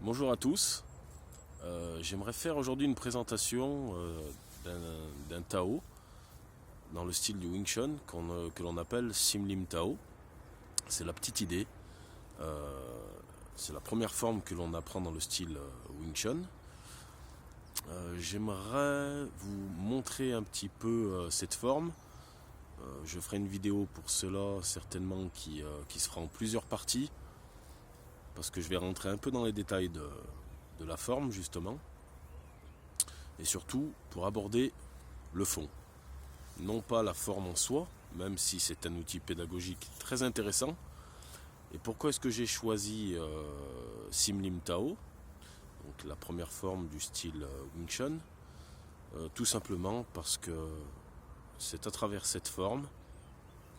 Bonjour à tous. J'aimerais faire aujourd'hui une présentation d'un Tao dans le style du Wing Chun que l'on appelle Sim Lim Tao. C'est la petite idée. C'est la première forme que l'on apprend dans le style Wing Chun. J'aimerais vous montrer un petit peu cette forme. Je ferai une vidéo pour cela certainement qui se fera en plusieurs parties, parce que je vais rentrer un peu dans les détails de la forme justement, et surtout pour aborder le fond. Non pas la forme en soi, même si c'est un outil pédagogique très intéressant. Et pourquoi est-ce que j'ai choisi Sim Lim Tao, donc la première forme du style Wing Chun? Tout simplement parce que c'est à travers cette forme,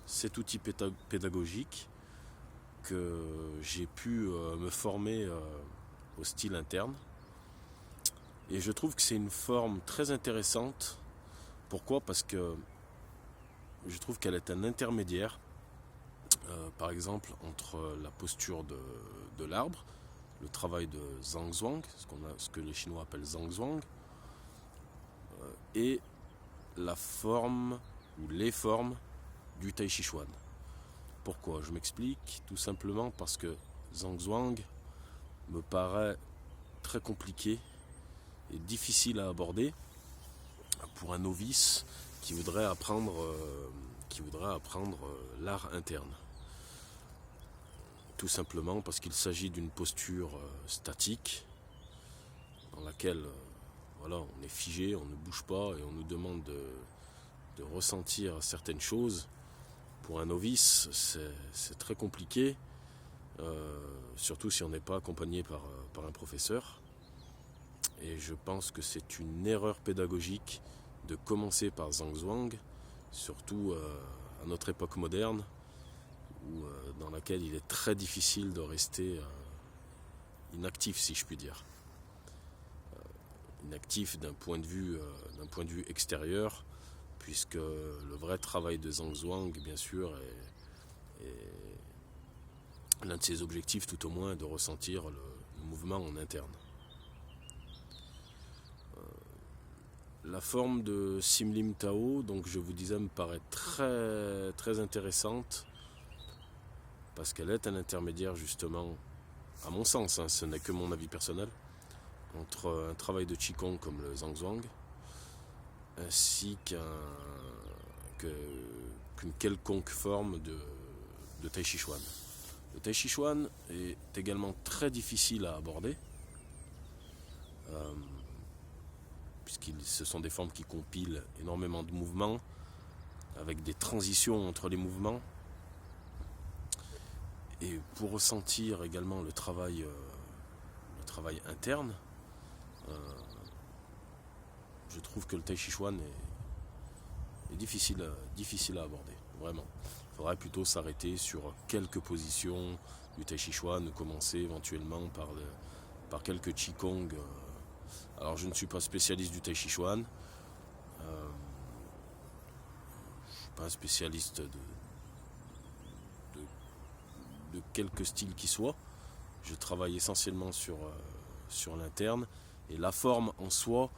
cet outil pédagogique, que j'ai pu me former au style interne. Et je trouve que c'est une forme très intéressante. Pourquoi? Parce que je trouve qu'elle est un intermédiaire, par exemple, entre la posture de l'arbre, le travail de Zhangzhuang, ce que les Chinois appellent Zhangzhuang, et la forme ou les formes du Tai Chi Chuan. Pourquoi? Je m'explique. Tout simplement parce que Zhangzhuang me paraît très compliqué et difficile à aborder pour un novice qui voudrait apprendre l'art interne. Tout simplement parce qu'il s'agit d'une posture statique dans laquelle on est figé, on ne bouge pas et on nous demande de ressentir certaines choses. Pour un novice, c'est très compliqué, surtout si on n'est pas accompagné par un professeur. Et je pense que c'est une erreur pédagogique de commencer par Zhangzhuang, surtout à notre époque moderne, dans laquelle il est très difficile de rester inactif, si je puis dire. Inactif d'un point de vue extérieur, puisque le vrai travail de Zhangzhuang, bien sûr, est l'un de ses objectifs, tout au moins, de ressentir le mouvement en interne. La forme de Sim Lim Tao, donc je vous disais, me paraît très, très intéressante, parce qu'elle est un intermédiaire, justement, à mon sens, ce n'est que mon avis personnel, entre un travail de Qigong comme le Zhangzhuang, ainsi qu'une quelconque forme de Tai Chi Chuan. Le Tai Chi Chuan est également très difficile à aborder, ce sont des formes qui compilent énormément de mouvements, avec des transitions entre les mouvements. Et pour ressentir également le travail interne, je trouve que le Tai Chi Chuan est difficile à aborder, vraiment. Il faudrait plutôt s'arrêter sur quelques positions du Tai Chi Chuan, ou commencer éventuellement par quelques Qigong. Alors je ne suis pas spécialiste du Tai Chi Chuan, je ne suis pas un spécialiste de quelque style qui soit. Je travaille essentiellement sur l'interne, et la forme en soi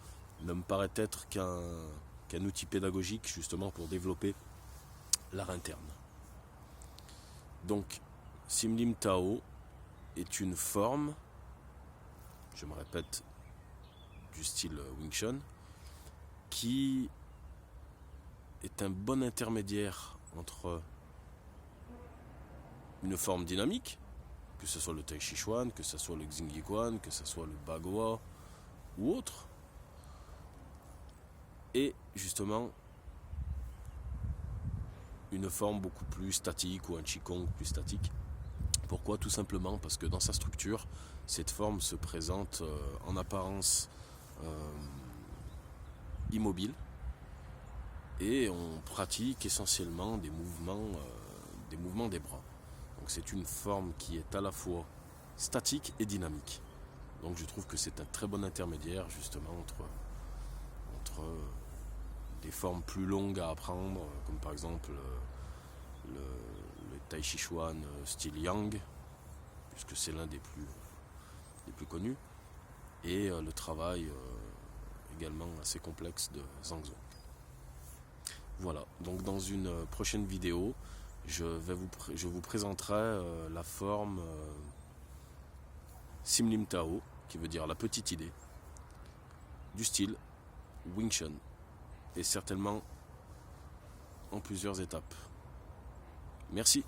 ne me paraît être qu'un outil pédagogique justement pour développer l'art interne. Donc Sim Lim Tao est une forme, je me répète, du style Wing Chun, qui est un bon intermédiaire entre une forme dynamique, que ce soit le Tai Chi Chuan, que ce soit le Xingyi Quan, que ce soit le Bagua ou autre, et justement une forme beaucoup plus statique, ou un Qigong plus statique. Pourquoi? Tout simplement parce que dans sa structure, cette forme se présente en apparence immobile, et on pratique essentiellement des mouvements des bras. Donc c'est une forme qui est à la fois statique et dynamique. Donc je trouve que c'est un très bon intermédiaire justement entre des formes plus longues à apprendre, comme par exemple le Tai Chi Chuan style Yang, puisque c'est l'un des les plus connus, et le travail également assez complexe de Zhang Zhou. Voilà, donc dans une prochaine vidéo, je vous présenterai la forme Sim Lim Tao, qui veut dire la petite idée, du style Wing Chun, et certainement en plusieurs étapes. Merci.